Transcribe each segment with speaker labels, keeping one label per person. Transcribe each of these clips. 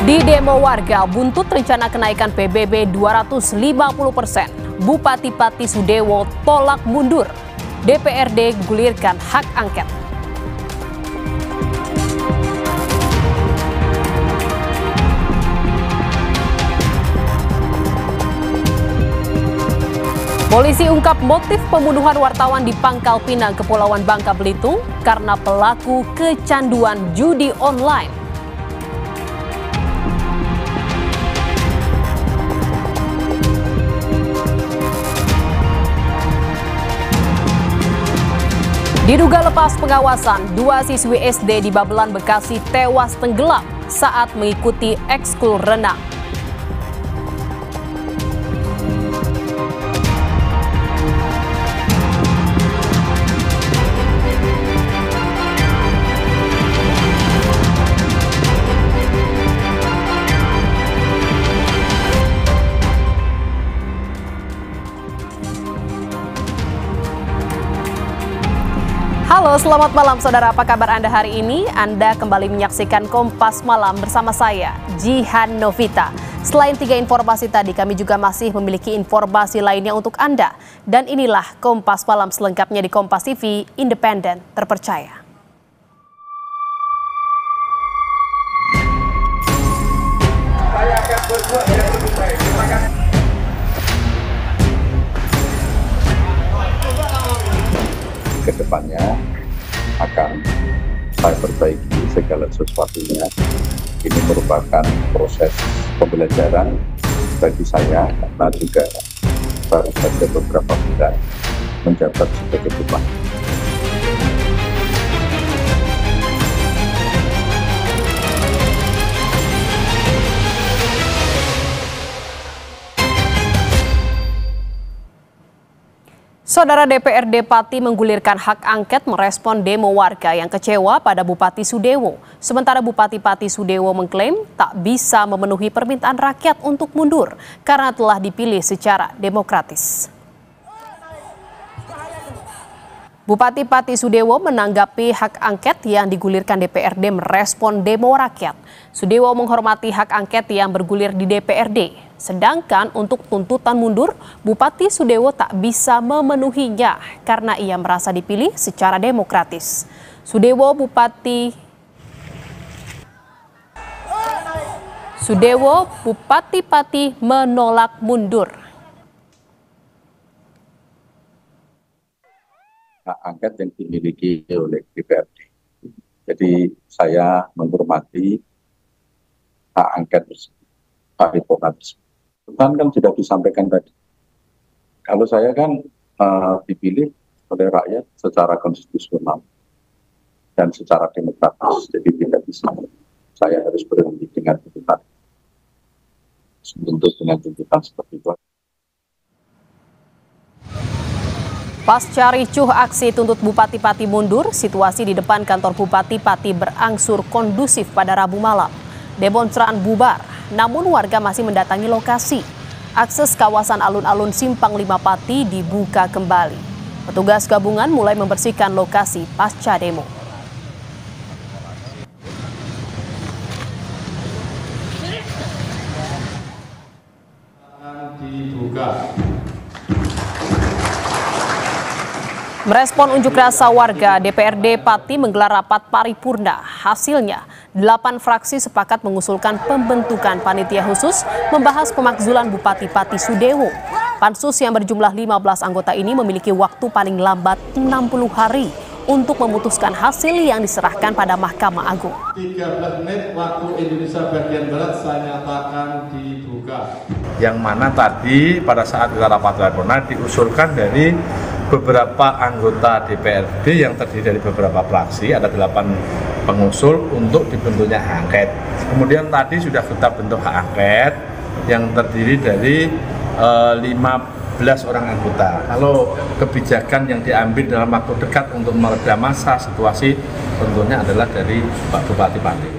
Speaker 1: Di demo warga buntut rencana kenaikan PBB 250%, Bupati Pati Sudewo tolak mundur. DPRD gulirkan hak angket. Polisi ungkap motif pembunuhan wartawan di Pangkal Pinang, Kepulauan Bangka Belitung karena pelaku kecanduan judi online. Diduga lepas pengawasan, 2 siswi SD di Babelan, Bekasi tewas tenggelam saat mengikuti ekskul renang. Halo, selamat malam saudara. Apa kabar Anda hari ini? Anda kembali menyaksikan Kompas Malam bersama saya, Jihan Novita. Selain 3 informasi tadi, kami juga masih memiliki informasi lainnya untuk Anda. Dan inilah Kompas Malam selengkapnya di Kompas TV, independen, terpercaya.
Speaker 2: Saya akan berbuat yang lebih baik. Terima kasih.
Speaker 3: Kedepannya akan saya perbaiki segala sesuatunya. Ini merupakan proses pembelajaran bagi saya karena juga baru saja beberapa bulan menjabat sebagai bupati.
Speaker 1: Saudara, DPRD Pati menggulirkan hak angket merespon demo warga yang kecewa pada Bupati Sudewo. Sementara Bupati Pati Sudewo mengklaim tak bisa memenuhi permintaan rakyat untuk mundur karena telah dipilih secara demokratis. Bupati Pati Sudewo menanggapi hak angket yang digulirkan DPRD merespon demo rakyat. Sudewo menghormati hak angket yang bergulir di DPRD. Sedangkan untuk tuntutan mundur, Bupati Sudewo tak bisa memenuhinya karena ia merasa dipilih secara demokratis. Sudewo Bupati Pati menolak mundur.
Speaker 3: Hak angket yang dimiliki oleh DPRD. Jadi saya menghormati hak angket tersebut, paripurna tersebut. Kan sudah disampaikan tadi. Kalau saya kan dipilih oleh rakyat secara konstitusional dan secara demokratis, jadi tidak bisa. Saya harus berhenti dengan tuntutan. Untuk dengan tuntutan seperti itu.
Speaker 1: Pasca ricuh aksi tuntut Bupati Pati mundur, situasi di depan kantor Bupati Pati berangsur kondusif pada Rabu malam. Demonstran bubar, namun warga masih mendatangi lokasi. Akses kawasan alun-alun Simpang 5 Pati dibuka kembali. Petugas gabungan mulai membersihkan lokasi pasca demo.
Speaker 4: Dibuka.
Speaker 1: Merespon unjuk rasa warga, DPRD Pati menggelar rapat paripurna. Hasilnya, 8 fraksi sepakat mengusulkan pembentukan panitia khusus membahas pemakzulan Bupati Pati Sudewo. Pansus yang berjumlah 15 anggota ini memiliki waktu paling lambat 60 hari untuk memutuskan hasil yang diserahkan pada Mahkamah Agung.
Speaker 4: 13 menit waktu Indonesia bagian Barat saya nyatakan dibuka.
Speaker 5: Yang mana tadi pada saat kita rapat paripurna diusulkan dari beberapa anggota DPRD yang terdiri dari beberapa fraksi, ada 8 pengusul untuk dibentuknya hak angket. Kemudian tadi sudah kita bentuk hak angket yang terdiri dari 15 orang anggota. Kalau kebijakan yang diambil dalam waktu dekat untuk mereda masa situasi tentunya adalah dari Pak Bupati Pati.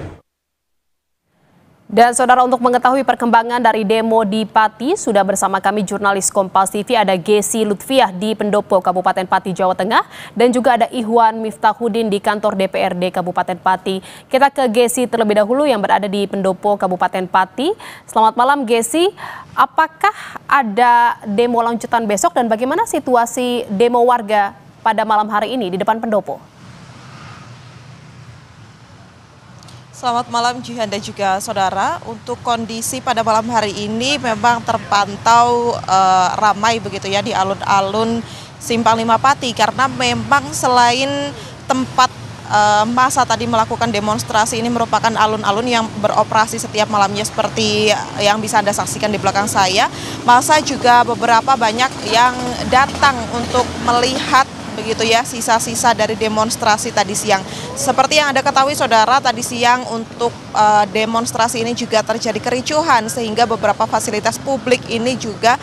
Speaker 1: Dan saudara, untuk mengetahui perkembangan dari demo di Pati, sudah bersama kami jurnalis Kompas TV, ada Gesi Lutfiah di Pendopo, Kabupaten Pati, Jawa Tengah, dan juga ada Ihwan Miftahudin di kantor DPRD Kabupaten Pati. Kita ke Gesi terlebih dahulu yang berada di Pendopo, Kabupaten Pati. Selamat malam Gesi, apakah ada demo lanjutan besok dan bagaimana situasi demo warga pada malam hari ini di depan Pendopo?
Speaker 6: Selamat malam Jihan dan juga saudara. Untuk kondisi pada malam hari ini memang terpantau ramai begitu ya di alun-alun Simpang 5 Pati, karena memang selain tempat masa tadi melakukan demonstrasi, ini merupakan alun-alun yang beroperasi setiap malamnya seperti yang bisa Anda saksikan di belakang saya. Masa juga beberapa banyak yang datang untuk melihat begitu ya sisa-sisa dari demonstrasi tadi siang. Seperti yang Anda ketahui saudara, tadi siang untuk demonstrasi ini juga terjadi kericuhan sehingga beberapa fasilitas publik ini juga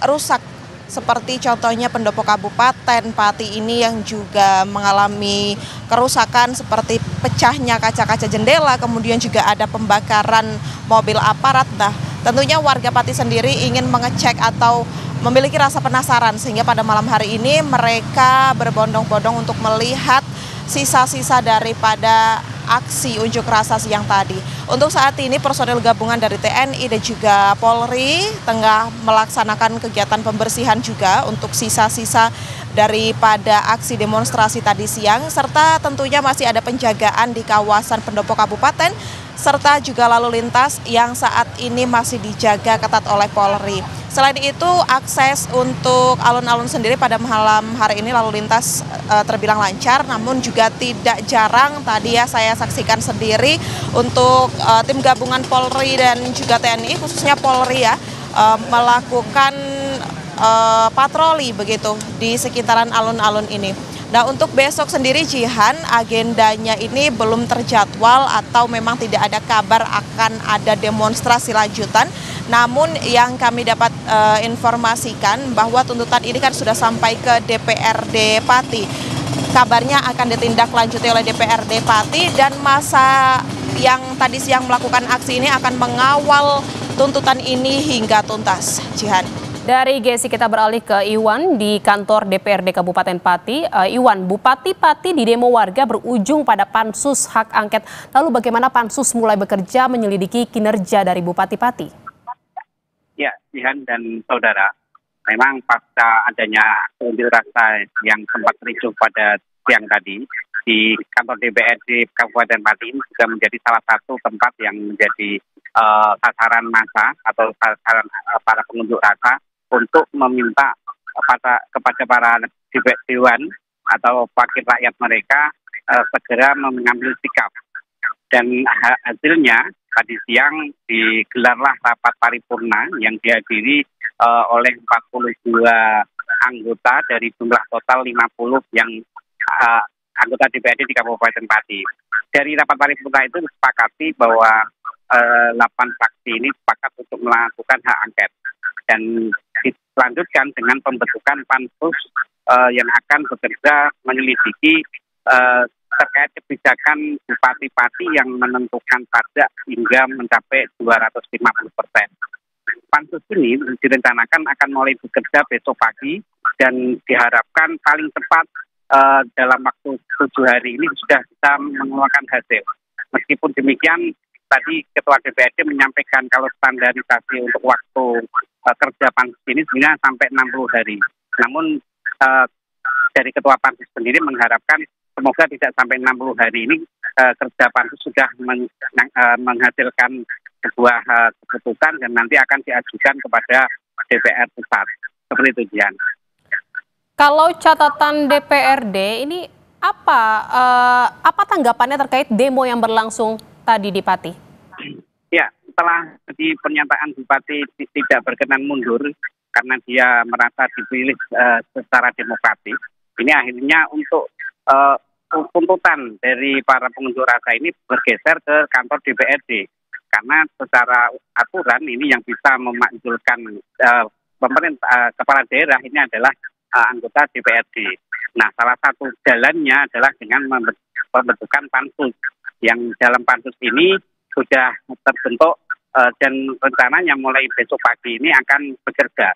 Speaker 6: rusak. Seperti contohnya Pendopo Kabupaten Pati ini yang juga mengalami kerusakan seperti pecahnya kaca-kaca jendela, kemudian juga ada pembakaran mobil aparat. Nah, tentunya warga Pati sendiri ingin mengecek atau memiliki rasa penasaran sehingga pada malam hari ini mereka berbondong-bondong untuk melihat sisa-sisa daripada aksi unjuk rasa siang tadi. Untuk saat ini personil gabungan dari TNI dan juga Polri tengah melaksanakan kegiatan pembersihan juga untuk sisa-sisa daripada aksi demonstrasi tadi siang, serta tentunya masih ada penjagaan di kawasan Pendopo Kabupaten serta juga lalu lintas yang saat ini masih dijaga ketat oleh Polri. Selain itu, akses untuk alun-alun sendiri pada malam hari ini lalu lintas terbilang lancar, namun juga tidak jarang tadi ya saya saksikan sendiri untuk tim gabungan Polri dan juga TNI, khususnya Polri ya, melakukan patroli begitu di sekitaran alun-alun ini. Nah, untuk besok sendiri Jihan, agendanya ini belum terjadwal atau memang tidak ada kabar akan ada demonstrasi lanjutan. Namun yang kami dapat informasikan bahwa tuntutan ini kan sudah sampai ke DPRD Pati. Kabarnya akan ditindaklanjuti oleh DPRD Pati dan masa yang tadi siang melakukan aksi ini akan mengawal tuntutan ini hingga tuntas. Jihan.
Speaker 1: Dari Gesi kita beralih ke Iwan di kantor DPRD Kabupaten Pati. Iwan, Bupati Pati di demo warga berujung pada pansus hak angket. Lalu bagaimana pansus mulai bekerja menyelidiki kinerja dari Bupati Pati?
Speaker 7: Ya, Jihan dan saudara, memang pasca adanya unjuk rasa yang sempat ricuh pada siang tadi di kantor DPRD Kabupaten Pati ini juga menjadi salah satu tempat yang menjadi sasaran massa atau sasaran para pengunjuk rasa untuk meminta kepada para dewan atau wakil rakyat mereka segera mengambil sikap. Dan hasilnya tadi siang digelarlah rapat paripurna yang dihadiri oleh 42 anggota dari jumlah total 50 yang anggota DPRD di Kabupaten Pati. Dari rapat paripurna itu disepakati bahwa 8 fraksi ini sepakat untuk melakukan hak angket. Dan dilanjutkan dengan pembentukan pansus yang akan bekerja menyelidiki terkait kebijakan Bupati Pati yang menentukan pajak hingga mencapai 250%. Pansus ini direncanakan akan mulai bekerja besok pagi dan diharapkan paling cepat dalam waktu 7 hari ini sudah bisa mengeluarkan hasil. Meskipun demikian, tadi Ketua DPRD menyampaikan kalau standarisasi untuk waktu kerja pansus ini sebenarnya sampai 60 hari. Namun dari Ketua Pansus sendiri mengharapkan semoga tidak sampai 60 hari ini kerja pansus sudah menghasilkan sebuah keputusan dan nanti akan diajukan kepada DPR pusat. Seperti itu, Jian.
Speaker 1: Kalau catatan DPRD ini apa tanggapannya terkait demo yang berlangsung tadi di Pati?
Speaker 7: Ya, setelah di pernyataan Bupati tidak berkenan mundur karena dia merasa dipilih secara demokratis, ini akhirnya untuk tuntutan dari para pengunjuk rasa ini bergeser ke kantor DPRD. Karena secara aturan ini yang bisa memakzulkan pemerintah kepala daerah ini adalah anggota DPRD. Nah, salah satu jalannya adalah dengan pembentukan pansus. Yang dalam pansus ini sudah terbentuk dan rencananya mulai besok pagi ini akan bekerja.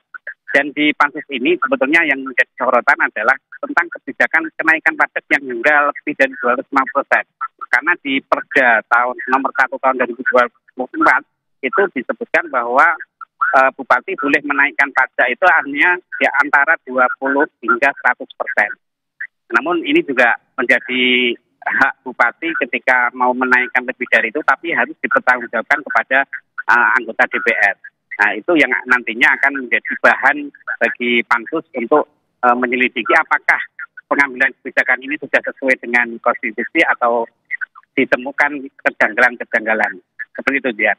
Speaker 7: Dan di pansus ini sebetulnya yang menjadi sorotan adalah tentang kebijakan kenaikan pajak yang hingga lebih dari 250%. Karena di Perda nomor 1 tahun 2024 itu disebutkan bahwa bupati boleh menaikkan pajak itu hanya di antara 20 hingga 100%. Namun ini juga menjadi hak bupati ketika mau menaikkan lebih dari itu, tapi harus dipertanggungjawabkan kepada anggota DPR. Nah, itu yang nantinya akan menjadi bahan bagi pansus untuk menyelidiki apakah pengambilan kebijakan ini sudah sesuai dengan konstitusi atau ditemukan kejanggalan-kejanggalan. Seperti itu, dia.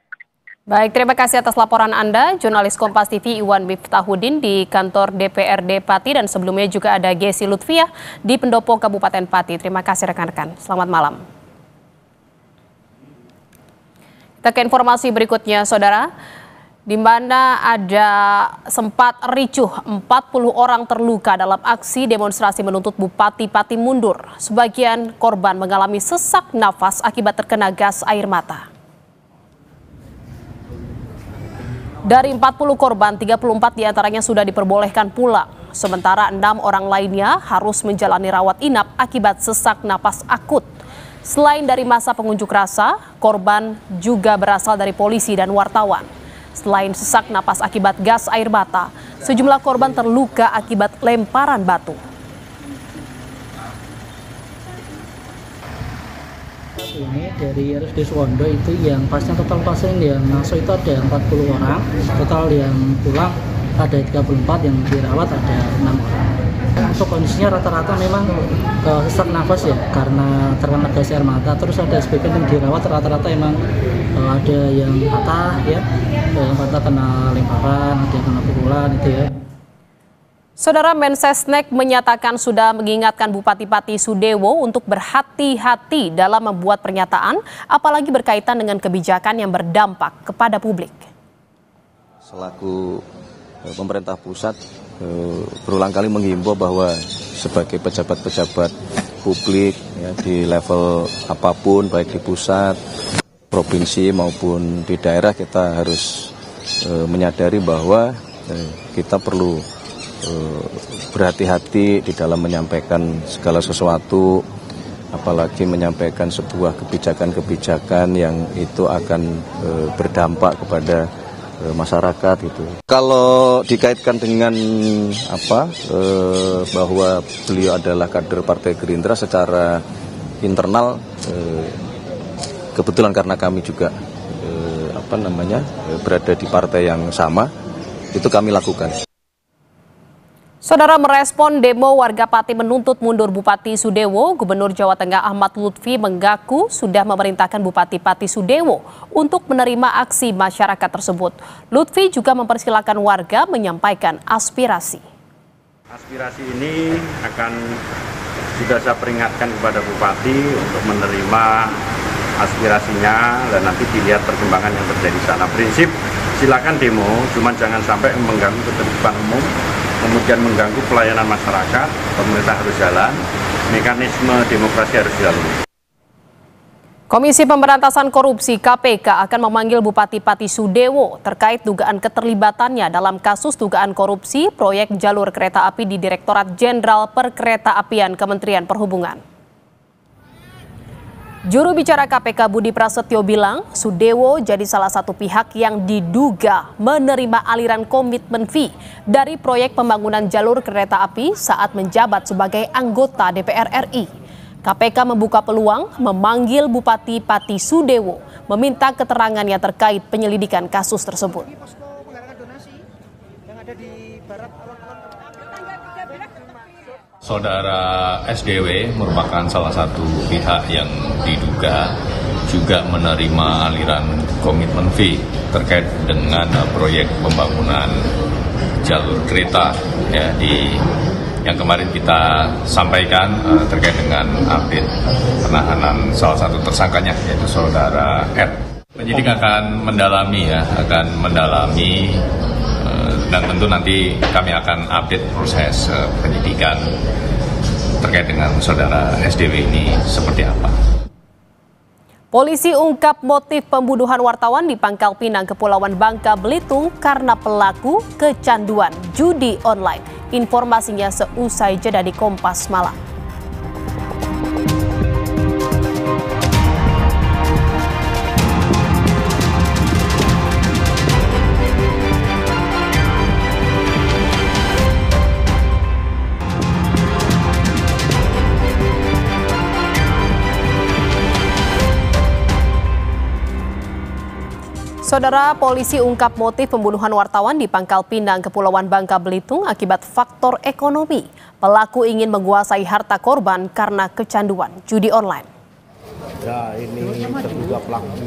Speaker 1: Baik, terima kasih atas laporan Anda, jurnalis Kompas TV Iwan Miftahudin di kantor DPRD Pati, dan sebelumnya juga ada Gesi Lutfiah di Pendopo Kabupaten Pati. Terima kasih rekan-rekan, selamat malam. Kita ke informasi berikutnya, Saudara. Di mana ada sempat ricuh 40 orang terluka dalam aksi demonstrasi menuntut Bupati Pati mundur. Sebagian korban mengalami sesak nafas akibat terkena gas air mata. Dari 40 korban, 34 diantaranya sudah diperbolehkan pulang. Sementara 6 orang lainnya harus menjalani rawat inap akibat sesak napas akut. Selain dari masa pengunjuk rasa, korban juga berasal dari polisi dan wartawan. Selain sesak napas akibat gas air mata, sejumlah korban terluka akibat lemparan batu.
Speaker 8: Ini dari RSUD Suwondo itu yang total pasien yang masuk itu ada 40 orang, total yang pulang ada 34, yang dirawat ada 6 orang. Untuk kondisinya rata-rata memang sesak nafas ya, karena terkena gas air mata. Terus ada sebagian yang dirawat rata-rata emang ada yang patah ya, yang patah kena lemparan, ada yang kena pukulan itu ya.
Speaker 1: Saudara, Mensesnek menyatakan sudah mengingatkan Bupati Pati Sudewo untuk berhati-hati dalam membuat pernyataan, apalagi berkaitan dengan kebijakan yang berdampak kepada publik.
Speaker 9: Selaku pemerintah pusat berulang kali menghimbau bahwa sebagai pejabat-pejabat publik ya, di level apapun, baik di pusat, provinsi maupun di daerah, kita harus menyadari bahwa kita perlu berhati-hati di dalam menyampaikan segala sesuatu, apalagi menyampaikan sebuah kebijakan-kebijakan yang itu akan berdampak kepada masyarakat gitu. Kalau dikaitkan dengan bahwa beliau adalah kader Partai Gerindra secara internal, kebetulan karena kami juga berada di partai yang sama, itu kami lakukan.
Speaker 1: Saudara, merespon demo warga Pati menuntut mundur Bupati Sudewo, Gubernur Jawa Tengah Ahmad Lutfi mengaku sudah memerintahkan Bupati Pati Sudewo untuk menerima aksi masyarakat tersebut. Lutfi juga mempersilahkan warga menyampaikan aspirasi.
Speaker 10: Aspirasi ini akan juga saya peringatkan kepada Bupati untuk menerima aspirasinya dan nanti dilihat perkembangan yang terjadi di sana. Prinsip silakan demo, cuman jangan sampai mengganggu ketertiban umum, kemudian mengganggu pelayanan masyarakat. Pemerintah harus jalan, mekanisme demokrasi harus dilalui.
Speaker 1: Komisi Pemberantasan Korupsi KPK akan memanggil Bupati Pati Sudewo terkait dugaan keterlibatannya dalam kasus dugaan korupsi proyek jalur kereta api di Direktorat Jenderal Perkeretaapian Kementerian Perhubungan. Juru bicara KPK Budi Prasetyo bilang Sudewo jadi salah satu pihak yang diduga menerima aliran komitmen fee dari proyek pembangunan jalur kereta api saat menjabat sebagai anggota DPR RI. KPK membuka peluang memanggil Bupati Pati Sudewo meminta keterangannya terkait penyelidikan kasus tersebut.
Speaker 11: Saudara SDW merupakan salah satu pihak yang diduga juga menerima aliran komitmen fee terkait dengan proyek pembangunan jalur kereta ya, yang kemarin kita sampaikan terkait dengan update penahanan salah satu tersangkanya yaitu saudara R. Penyidik akan mendalami dan tentu nanti kami akan update proses penyidikan terkait dengan saudara SDW ini seperti apa.
Speaker 1: Polisi ungkap motif pembunuhan wartawan di Pangkal Pinang, Kepulauan Bangka Belitung karena pelaku kecanduan judi online. Informasinya seusai jeda di Kompas Malam. Saudara, polisi ungkap motif pembunuhan wartawan di Pangkal Pinang, Kepulauan Bangka Belitung akibat faktor ekonomi. Pelaku ingin menguasai harta korban karena kecanduan judi online.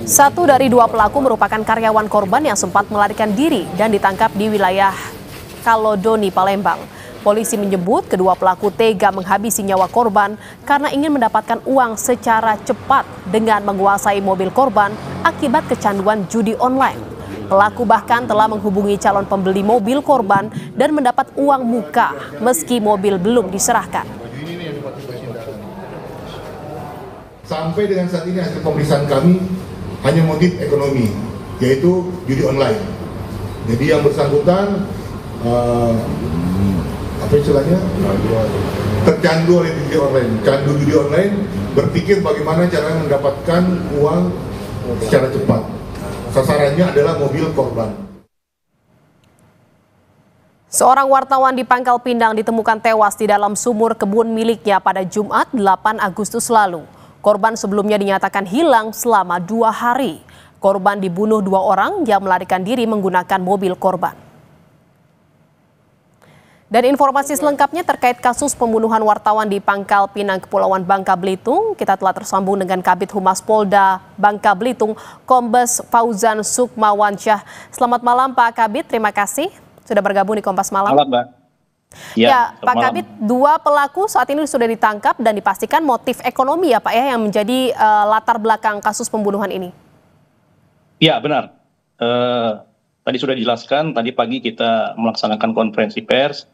Speaker 1: Satu dari dua pelaku merupakan karyawan korban yang sempat melarikan diri dan ditangkap di wilayah Kalodoni, Palembang. Polisi menyebut kedua pelaku tega menghabisi nyawa korban karena ingin mendapatkan uang secara cepat dengan menguasai mobil korban akibat kecanduan judi online. Pelaku bahkan telah menghubungi calon pembeli mobil korban dan mendapat uang muka meski mobil belum diserahkan.
Speaker 12: Sampai dengan saat ini hasil pemeriksaan kami hanya motif ekonomi, yaitu judi online. Jadi yang bersangkutan apa istilahnya, tercandu oleh judi online, candu judi online, berpikir bagaimana cara mendapatkan uang secara cepat. Sasarannya adalah mobil korban.
Speaker 1: Seorang wartawan di Pangkal Pinang ditemukan tewas di dalam sumur kebun miliknya pada Jumat 8 Agustus lalu. Korban sebelumnya dinyatakan hilang selama 2 hari. Korban dibunuh 2 orang yang melarikan diri menggunakan mobil korban. Dan informasi selengkapnya terkait kasus pembunuhan wartawan di Pangkal Pinang, Kepulauan Bangka Belitung, kita telah tersambung dengan Kabid Humas Polda Bangka Belitung, Kombes Fauzan Sukmawansyah. Selamat malam Pak Kabid, terima kasih sudah bergabung di Kompas Malam.
Speaker 13: Selamat, Mbak.
Speaker 1: Ya, Pak Kabid, 2 pelaku saat ini sudah ditangkap dan dipastikan motif ekonomi ya Pak ya yang menjadi latar belakang kasus pembunuhan ini.
Speaker 13: Ya, benar. Tadi sudah dijelaskan, tadi pagi kita melaksanakan konferensi pers.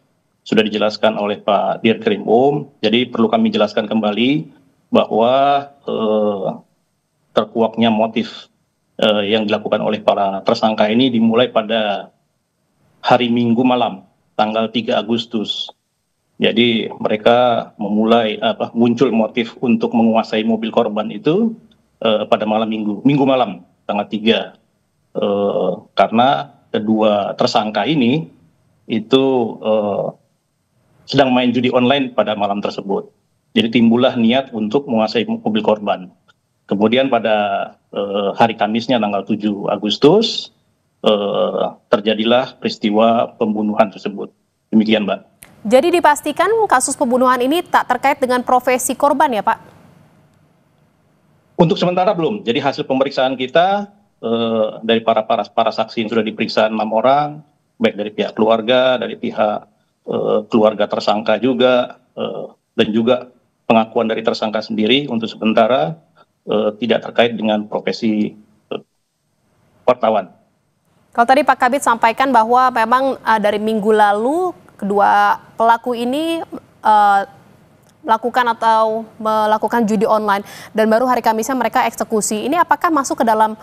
Speaker 13: Sudah dijelaskan oleh Pak Dirkrimum, jadi perlu kami jelaskan kembali bahwa terkuaknya motif yang dilakukan oleh para tersangka ini dimulai pada hari Minggu malam, tanggal 3 Agustus. Jadi mereka memulai muncul motif untuk menguasai mobil korban itu pada malam Minggu malam, tanggal 3. Karena kedua tersangka ini itu sedang main judi online pada malam tersebut. Jadi timbullah niat untuk menguasai mobil korban. Kemudian pada hari Kamisnya tanggal 7 Agustus terjadilah peristiwa pembunuhan tersebut. Demikian, Mbak.
Speaker 1: Jadi dipastikan kasus pembunuhan ini tak terkait dengan profesi korban ya Pak?
Speaker 13: Untuk sementara belum. Jadi hasil pemeriksaan kita dari para saksi yang sudah diperiksa 6 orang, baik dari pihak keluarga, dari pihak keluarga tersangka juga, dan juga pengakuan dari tersangka sendiri untuk sementara tidak terkait dengan profesi wartawan.
Speaker 1: Kalau tadi Pak Kabid sampaikan bahwa memang dari minggu lalu kedua pelaku ini melakukan judi online dan baru hari Kamisnya mereka eksekusi. Ini apakah masuk ke dalam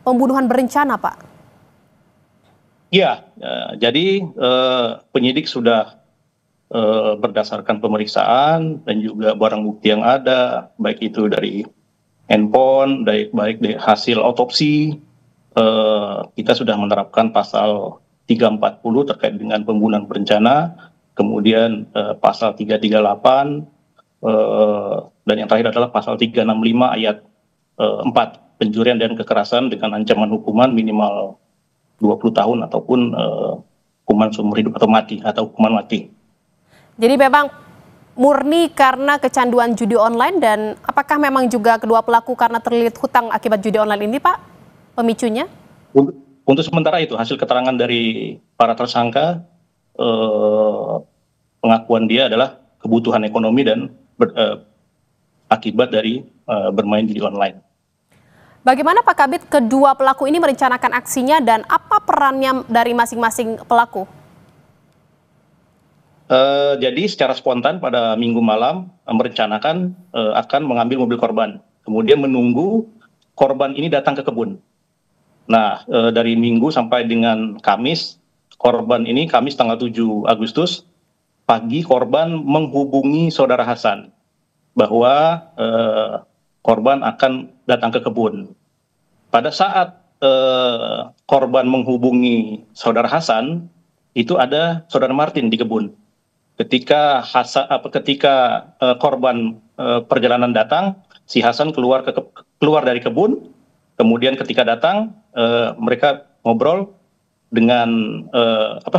Speaker 1: pembunuhan berencana, Pak?
Speaker 13: Ya, jadi penyidik sudah berdasarkan pemeriksaan dan juga barang bukti yang ada, baik itu dari handphone, baik dari hasil otopsi, kita sudah menerapkan pasal 340 terkait dengan pembunuhan berencana, kemudian pasal 338, dan yang terakhir adalah pasal 365 ayat 4, pencurian dan kekerasan dengan ancaman hukuman minimal 20 tahun ataupun hukuman seumur hidup atau mati atau hukuman mati.
Speaker 1: Jadi memang murni karena kecanduan judi online, dan apakah memang juga kedua pelaku karena terlilit hutang akibat judi online ini Pak pemicunya?
Speaker 13: Untuk sementara itu hasil keterangan dari para tersangka, pengakuan dia adalah kebutuhan ekonomi dan akibat dari bermain judi online.
Speaker 1: Bagaimana Pak Kabid kedua pelaku ini merencanakan aksinya dan apa perannya dari masing-masing pelaku?
Speaker 13: Jadi secara spontan pada Minggu malam merencanakan akan mengambil mobil korban kemudian menunggu korban ini datang ke kebun. Nah, dari Minggu sampai dengan Kamis, korban ini Kamis tanggal 7 Agustus, pagi korban menghubungi saudara Hasan bahwa korban akan datang ke kebun. Pada saat korban menghubungi saudara Hasan, itu ada saudara Martin di kebun. Ketika korban perjalanan datang, si Hasan keluar dari kebun. Kemudian ketika datang, mereka ngobrol dengan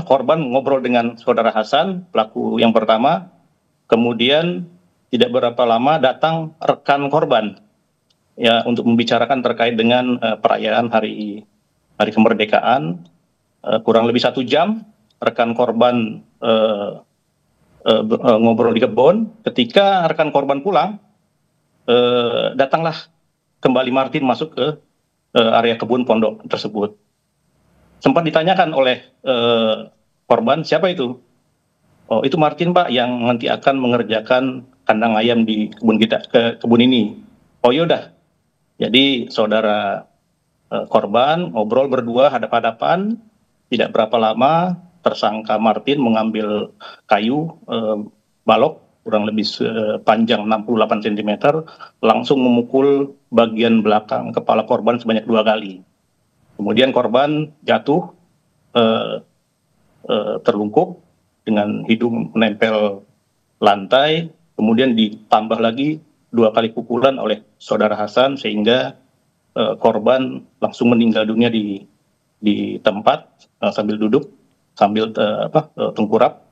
Speaker 13: korban ngobrol dengan saudara Hasan, pelaku yang pertama. Kemudian tidak berapa lama datang rekan korban, ya, untuk membicarakan terkait dengan perayaan hari kemerdekaan. Kurang lebih 1 jam rekan korban ngobrol di kebun. Ketika rekan korban pulang, datanglah kembali Martin masuk ke area kebun pondok tersebut. Sempat ditanyakan oleh korban, siapa itu? Oh, itu Martin, Pak, yang nanti akan mengerjakan kandang ayam di kebun ini. Oh, yaudah. Jadi saudara korban ngobrol berdua hadap-hadapan. Tidak berapa lama tersangka Martin mengambil kayu balok kurang lebih panjang 68 cm, langsung memukul bagian belakang kepala korban sebanyak 2 kali. Kemudian korban jatuh terlungkup dengan hidung menempel lantai, kemudian ditambah lagi 2 kali pukulan oleh saudara Hasan sehingga korban langsung meninggal dunia di tempat sambil duduk, sambil tengkurap,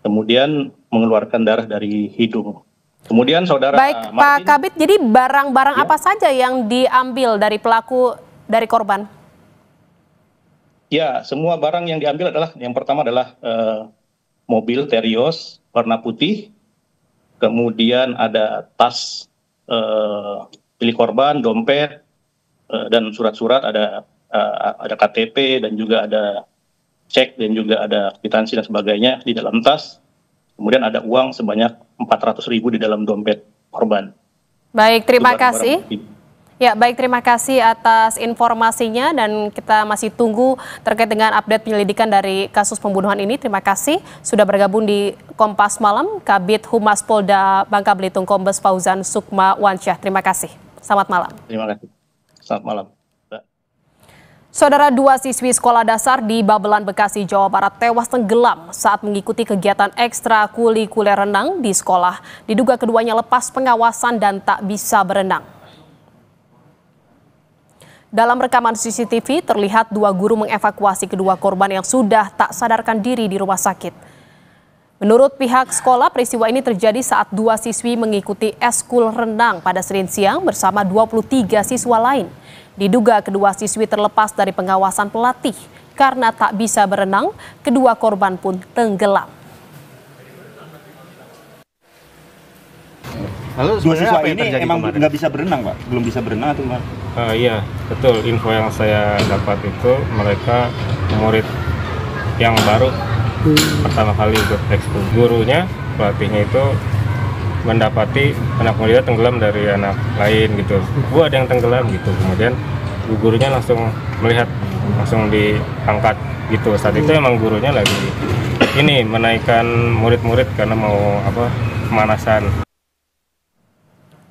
Speaker 13: kemudian mengeluarkan darah dari hidung. Kemudian saudara
Speaker 1: Baik,
Speaker 13: Martin,
Speaker 1: Pak Kabit, jadi barang-barang apa saja yang diambil dari pelaku, dari korban?
Speaker 13: Ya, semua barang yang diambil adalah, yang pertama adalah mobil Terios warna putih, kemudian ada tas milik korban, dompet, dan surat-surat, ada KTP, dan juga ada cek, dan juga ada kwitansi dan sebagainya di dalam tas. Kemudian ada uang sebanyak 400.000 di dalam dompet korban.
Speaker 1: Baik, terima kasih. Ya, baik, terima kasih atas informasinya dan kita masih tunggu terkait dengan update penyelidikan dari kasus pembunuhan ini. Terima kasih sudah bergabung di Kompas Malam, Kabid Humas Polda Bangka Belitung Kombes Fauzan Sukma Wansyah. Terima kasih. Selamat malam.
Speaker 13: Terima kasih. Selamat malam.
Speaker 1: Saudara, 2 siswi sekolah dasar di Babelan, Bekasi, Jawa Barat tewas tenggelam saat mengikuti kegiatan ekstrakurikuler renang di sekolah. Diduga keduanya lepas pengawasan dan tak bisa berenang. Dalam rekaman CCTV terlihat 2 guru mengevakuasi kedua korban yang sudah tak sadarkan diri di rumah sakit. Menurut pihak sekolah, peristiwa ini terjadi saat 2 siswi mengikuti eskul renang pada Senin siang bersama 23 siswa lain. Diduga kedua siswi terlepas dari pengawasan pelatih. Karena tak bisa berenang, kedua korban pun tenggelam.
Speaker 14: Lalu 2 siswa ini emang nggak bisa berenang, Pak? Belum bisa berenang atau gimana?
Speaker 15: Iya, betul. Info yang saya dapat itu mereka murid yang baru pertama kali ikut ekskul. Gurunya, pelatihnya itu mendapati anak muridnya tenggelam dari anak lain gitu. Ada yang tenggelam gitu. Kemudian gurunya langsung melihat, langsung diangkat gitu. Saat itu emang gurunya lagi menaikkan murid-murid karena mau pemanasan.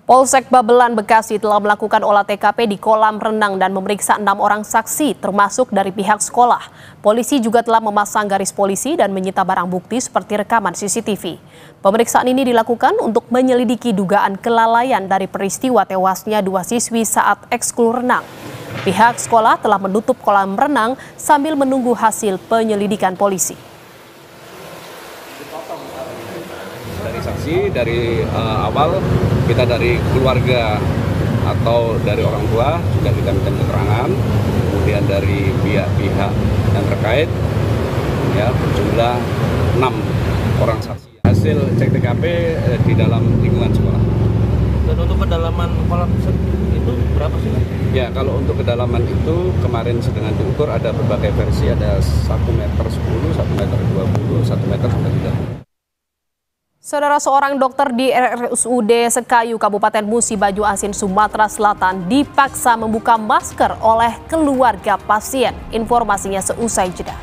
Speaker 1: Polsek Babelan, Bekasi telah melakukan olah TKP di kolam renang dan memeriksa 6 orang saksi termasuk dari pihak sekolah. Polisi juga telah memasang garis polisi dan menyita barang bukti seperti rekaman CCTV. Pemeriksaan ini dilakukan untuk menyelidiki dugaan kelalaian dari peristiwa tewasnya 2 siswi saat ekskul renang. Pihak sekolah telah menutup kolam renang sambil menunggu hasil penyelidikan polisi.
Speaker 16: Dari saksi, dari awal kita dari keluarga atau dari orang tua sudah kita minta keterangan, kemudian dari pihak-pihak yang terkait ya berjumlah 6 orang saksi. Hasil cek TKP di dalam lingkungan sekolah.
Speaker 14: Dan untuk kedalaman kolam itu berapa sih?
Speaker 16: Ya, kalau untuk kedalaman itu kemarin sedang diukur ada berbagai versi, ada 1,10 meter, 1,20 meter, 1 meter sampai 30.
Speaker 1: Saudara, seorang dokter di RSUD Sekayu, Kabupaten Musi Banyuasin, Sumatera Selatan dipaksa membuka masker oleh keluarga pasien. Informasinya seusai jeda.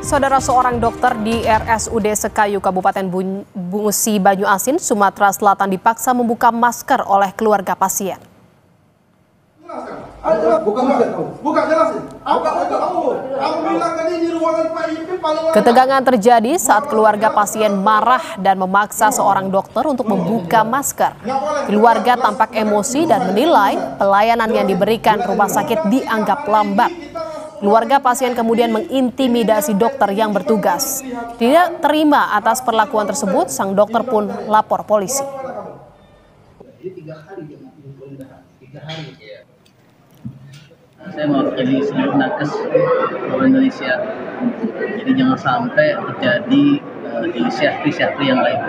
Speaker 1: Saudara, seorang dokter di RSUD Sekayu, Kabupaten Musi Banyuasin, Sumatera Selatan dipaksa membuka masker oleh keluarga pasien. Ketegangan terjadi saat keluarga pasien marah dan memaksa seorang dokter untuk membuka masker. Keluarga tampak emosi dan menilai pelayanan yang diberikan rumah sakit dianggap lambat. Keluarga pasien kemudian mengintimidasi dokter yang bertugas. Tidak terima atas perlakuan tersebut, sang dokter pun lapor polisi.
Speaker 8: Saya mewakili seluruh nakes Indonesia. Jadi jangan sampai terjadi di syahri yang lain.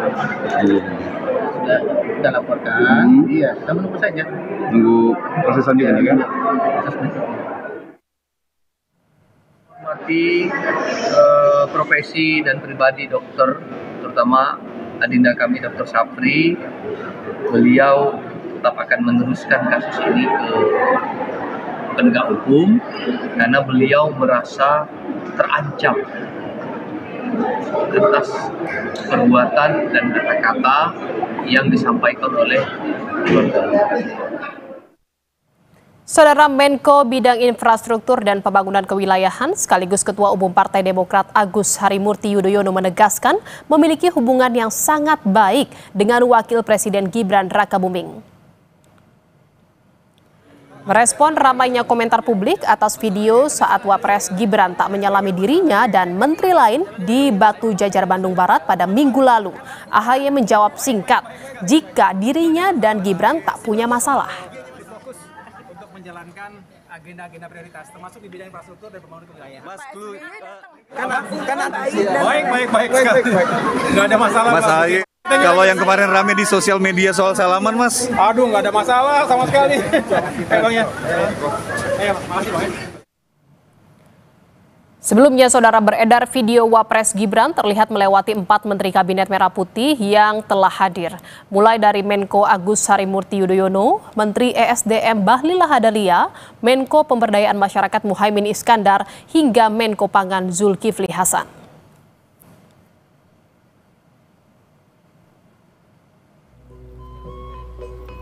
Speaker 8: Sudah laporkan. Iya, kita menunggu saja.
Speaker 17: Tunggu proses selanjutnya kan?
Speaker 18: Profesi dan pribadi dokter, terutama adinda kami Dr. Sapri, beliau tetap akan meneruskan kasus ini ke penegak hukum karena beliau merasa terancam atas perbuatan dan kata-kata yang disampaikan oleh keluarga.
Speaker 1: Saudara, Menko Bidang Infrastruktur dan Pembangunan Kewilayahan sekaligus Ketua Umum Partai Demokrat Agus Harimurti Yudhoyono menegaskan memiliki hubungan yang sangat baik dengan Wakil Presiden Gibran Rakabuming. Merespon ramainya komentar publik atas video saat Wapres Gibran tak menyalami dirinya dan menteri lain di Batu Jajar, Bandung Barat pada Minggu lalu, AHY menjawab singkat jika dirinya dan Gibran tak punya masalah.
Speaker 19: Menjalankan agenda-agenda prioritas termasuk di bidang infrastruktur dan pembangunan kewilayahan. Mas, baik sekali. Nggak ada masalah.
Speaker 17: Mas AHY, kalau yang kemarin rame di sosial media soal salaman, Mas?
Speaker 19: Aduh, nggak ada masalah sama sekali. Bang ya. Ayo, makasih Bang.
Speaker 1: Sebelumnya, saudara, beredar video Wapres Gibran terlihat melewati 4 Menteri Kabinet Merah Putih yang telah hadir. Mulai dari Menko Agus Harimurti Yudhoyono, Menteri ESDM Bahlil Lahadalia, Menko Pemberdayaan Masyarakat Muhaimin Iskandar, hingga Menko Pangan Zulkifli Hasan.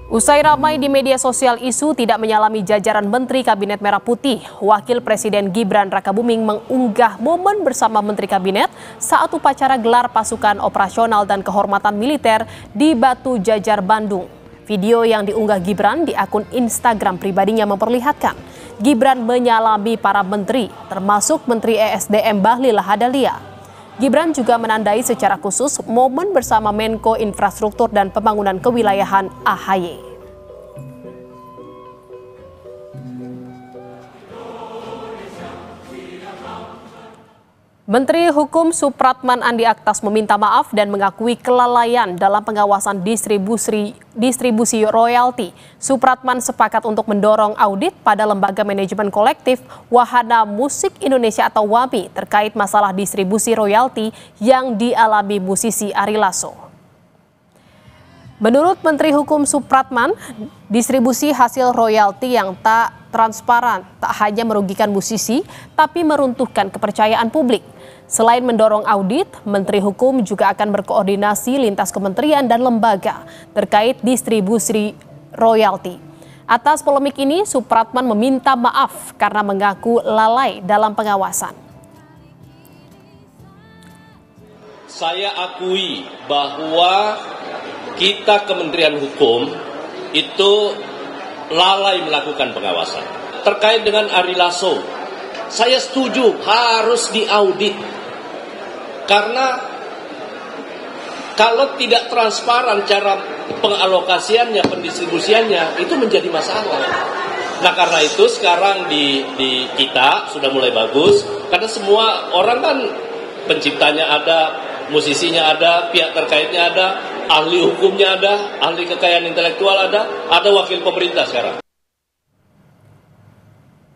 Speaker 1: Usai ramai di media sosial isu tidak menyalami jajaran Menteri Kabinet Merah Putih, Wakil Presiden Gibran Rakabuming mengunggah momen bersama Menteri Kabinet saat upacara gelar pasukan operasional dan kehormatan militer di Batu Jajar, Bandung. Video yang diunggah Gibran di akun Instagram pribadinya memperlihatkan Gibran menyalami para menteri, termasuk Menteri ESDM Bahlil Lahadalia. Gibran juga menandai secara khusus momen bersama Menko Infrastruktur dan Pembangunan Kewilayahan AHY. Menteri Hukum Supratman Andi Aktas meminta maaf dan mengakui kelalaian dalam pengawasan distribusi royalti. Supratman sepakat untuk mendorong audit pada Lembaga Manajemen Kolektif Wahana Musik Indonesia atau WAMI terkait masalah distribusi royalti yang dialami musisi Ari Lasso. Menurut Menteri Hukum Supratman, distribusi hasil royalti yang tak transparan tak hanya merugikan musisi, tapi meruntuhkan kepercayaan publik. Selain mendorong audit, Menteri Hukum juga akan berkoordinasi lintas kementerian dan lembaga terkait distribusi royalti. Atas polemik ini, Supratman meminta maaf karena mengaku lalai dalam pengawasan.
Speaker 20: Saya akui bahwa kita Kementerian Hukum itu lalai melakukan pengawasan. Terkait dengan Ari Lasso, saya setuju harus diaudit. Karena kalau tidak transparan cara pengalokasiannya, pendistribusiannya, itu menjadi masalah. Nah karena itu sekarang di kita sudah mulai bagus, karena semua orang kan penciptanya ada, musisinya ada, pihak terkaitnya ada, ahli hukumnya ada, ahli kekayaan intelektual ada wakil pemerintah sekarang.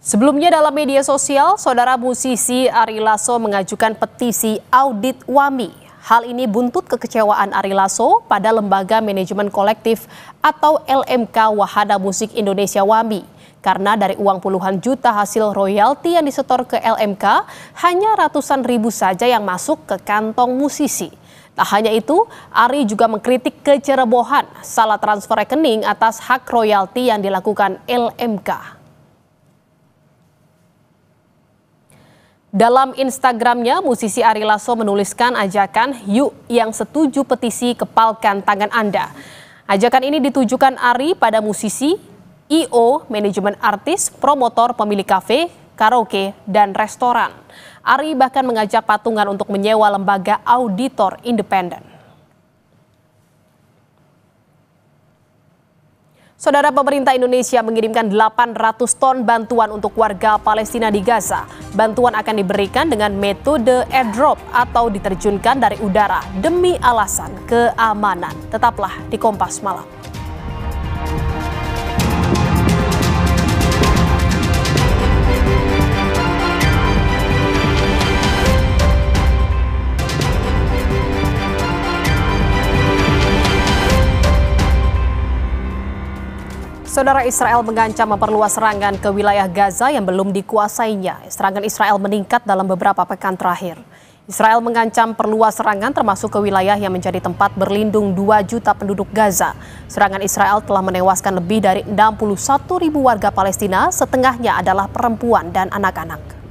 Speaker 1: Sebelumnya dalam media sosial, saudara musisi Ari Lasso mengajukan petisi audit WAMI. Hal ini buntut kekecewaan Ari Lasso pada Lembaga Manajemen Kolektif atau LMK Wahana Musik Indonesia WAMI. Karena dari uang puluhan juta hasil royalti yang disetor ke LMK, hanya ratusan ribu saja yang masuk ke kantong musisi. Tak hanya itu, Ari juga mengkritik kecerobohan salah transfer rekening atas hak royalti yang dilakukan LMK. Dalam Instagramnya, musisi Ari Lasso menuliskan ajakan "Yuk yang setuju petisi kepalkan tangan Anda". Ajakan ini ditujukan Ari pada musisi, I.O, manajemen artis, promotor, pemilik kafe, karaoke, dan restoran. Ari bahkan mengajak patungan untuk menyewa lembaga auditor independen. Saudara, pemerintah Indonesia mengirimkan 800 ton bantuan untuk warga Palestina di Gaza. Bantuan akan diberikan dengan metode airdrop atau diterjunkan dari udara demi alasan keamanan. Tetaplah di Kompas Malam. Saudara, Israel mengancam memperluas serangan ke wilayah Gaza yang belum dikuasainya. Serangan Israel meningkat dalam beberapa pekan terakhir. Israel mengancam perluas serangan termasuk ke wilayah yang menjadi tempat berlindung 2 juta penduduk Gaza. Serangan Israel telah menewaskan lebih dari 61.000 warga Palestina, setengahnya adalah perempuan dan anak-anak.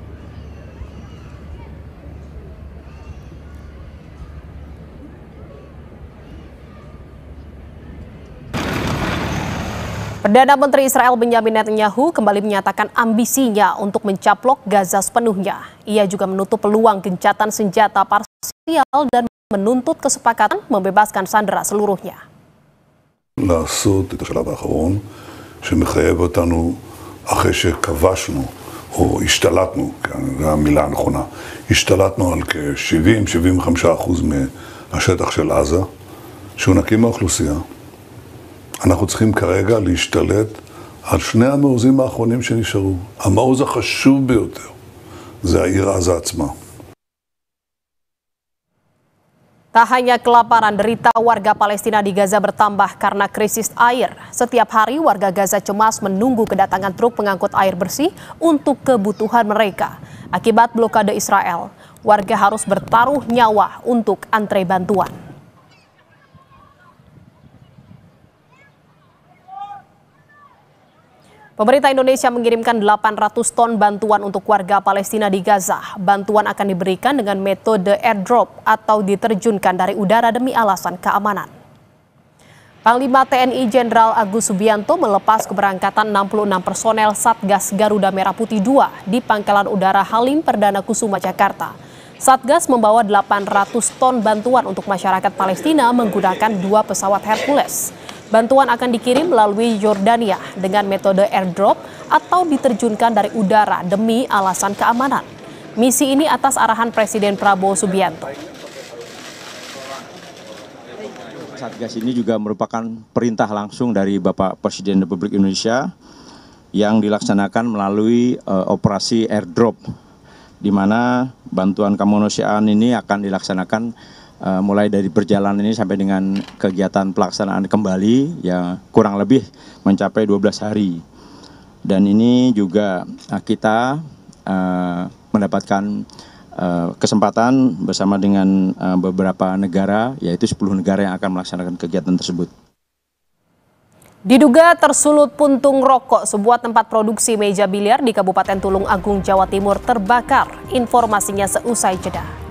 Speaker 1: Perdana Menteri Israel Benjamin Netanyahu kembali menyatakan ambisinya untuk mencaplok Gaza sepenuhnya. Ia juga menutup peluang gencatan senjata parsial dan menuntut kesepakatan membebaskan sandera seluruhnya.
Speaker 21: לעשות את השלב האחרון שמחייב אותנו אחרי שכבשנו או השתלטנו, זו המילה הנכונה, השתלטנו על כ-70-75% מהשטח של עזה, שהוא נקי מהאוכלוסייה. אנחנו צריכים כרגע להשתלט על שני המעוזים האחרונים שנשארו. המעוז החשוב ביותר זה העיר עזה עצמה.
Speaker 1: Tak hanya kelaparan, derita warga Palestina di Gaza bertambah karena krisis air. Setiap hari warga Gaza cemas menunggu kedatangan truk pengangkut air bersih untuk kebutuhan mereka. Akibat blokade Israel, warga harus bertaruh nyawa untuk antre bantuan. Pemerintah Indonesia mengirimkan 800 ton bantuan untuk warga Palestina di Gaza. Bantuan akan diberikan dengan metode airdrop atau diterjunkan dari udara demi alasan keamanan. Panglima TNI Jenderal Agus Subianto melepas keberangkatan 66 personel Satgas Garuda Merah Putih II di Pangkalan Udara Halim Perdana Kusuma, Jakarta. Satgas membawa 800 ton bantuan untuk masyarakat Palestina menggunakan 2 pesawat Hercules. Bantuan akan dikirim melalui Yordania dengan metode airdrop atau diterjunkan dari udara demi alasan keamanan. Misi ini atas arahan Presiden Prabowo Subianto.
Speaker 22: Satgas ini juga merupakan perintah langsung dari Bapak Presiden Republik Indonesia yang dilaksanakan melalui operasi airdrop, di mana bantuan kemanusiaan ini akan dilaksanakan mulai dari perjalanan ini sampai dengan kegiatan pelaksanaan kembali yang kurang lebih mencapai 12 hari. Dan ini juga kita mendapatkan kesempatan bersama dengan beberapa negara, yaitu 10 negara yang akan melaksanakan kegiatan tersebut.
Speaker 1: Diduga tersulut puntung rokok, sebuah tempat produksi meja biliar di Kabupaten Tulung Agung, Jawa Timur terbakar. Informasinya seusai jeda.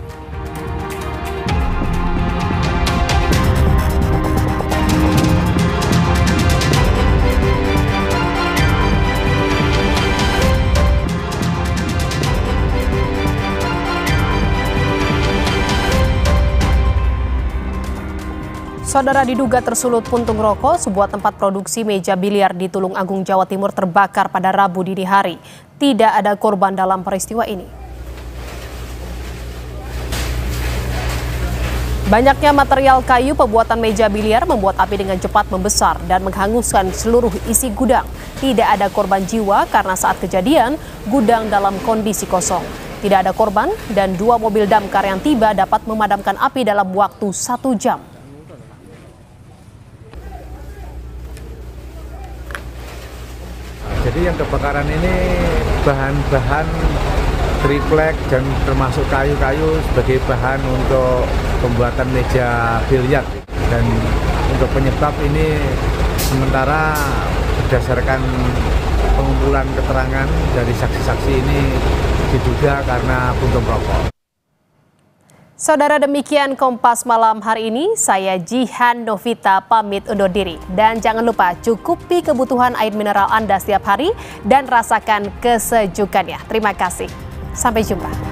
Speaker 1: Saudara, diduga tersulut puntung rokok, sebuah tempat produksi meja biliar di Tulung Agung, Jawa Timur terbakar pada Rabu dini hari. Tidak ada korban dalam peristiwa ini. Banyaknya material kayu pembuatan meja biliar membuat api dengan cepat membesar dan menghanguskan seluruh isi gudang. Tidak ada korban jiwa karena saat kejadian gudang dalam kondisi kosong. Tidak ada korban dan 2 mobil damkar yang tiba dapat memadamkan api dalam waktu 1 jam.
Speaker 2: Jadi yang kebakaran ini bahan-bahan triplek dan termasuk kayu-kayu sebagai bahan untuk pembuatan meja biliar. Dan untuk penyebab ini sementara berdasarkan pengumpulan keterangan dari saksi-saksi ini diduga karena puntung rokok.
Speaker 1: Saudara, demikian Kompas Malam hari ini. Saya Jihan Novita pamit undur diri. Dan jangan lupa cukupi kebutuhan air mineral Anda setiap hari dan rasakan kesejukannya. Terima kasih. Sampai jumpa.